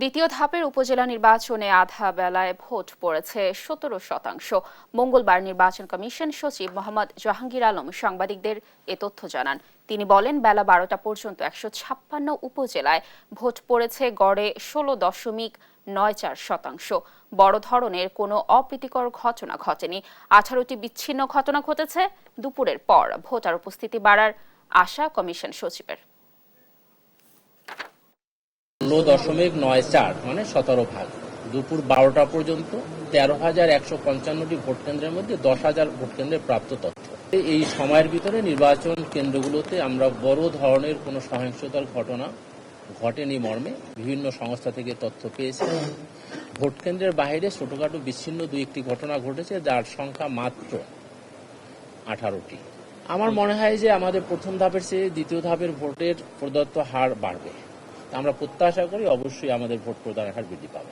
দ্বিতীয় ধাপের উপজেলা নির্বাচনে আধা বেলায় ভোট পড়েছে 17%। মঙ্গলবার নির্বাচন কমিশন সচিব মোহাম্মদ জাহাঙ্গীর আলম সাংবাদিকদের এ তথ্য জানান। তিনি বলেন, বেলা 12টা পর্যন্ত 156 উপজেলায় ভোট পড়েছে গড়ে 16.94%। বড় ধরনের কোনো অপ্রীতিকর ঘটনা ঘটেনি। 18টি বিচ্ছিন্ন ঘটনা ঘটেছে। দুপুরের পর ভোটার উপস্থিতি বাড়ার আশা কমিশন সচিবের। 16.94 মানে 17 ভাগ। দুপুর 12টা পর্যন্ত 13,155টি ভোট কেন্দ্রের মধ্যে 10,000 ভোট কেন্দ্রের প্রাপ্ত তথ্য। এই সময়ের ভিতরে নির্বাচন কেন্দ্রগুলোতে আমরা বড় ধরনের কোনো সহিংসতার ঘটনা ঘটেনি মর্মে বিভিন্ন সংস্থা থেকে তথ্য পেয়েছি। ভোট কেন্দ্রের বাইরে ছোটখাটো বিচ্ছিন্ন দুই একটি ঘটনা ঘটেছে, যার সংখ্যা মাত্র 18টি। আমার মনে হয় যে আমাদের প্রথম ধাপের চেয়ে দ্বিতীয় ধাপের ভোটের প্রদত্ত হার বাড়বে। আমরা প্রত্যাশা করি অবশ্যই আমাদের ভোট প্রদানের হার বৃদ্ধি পাবে।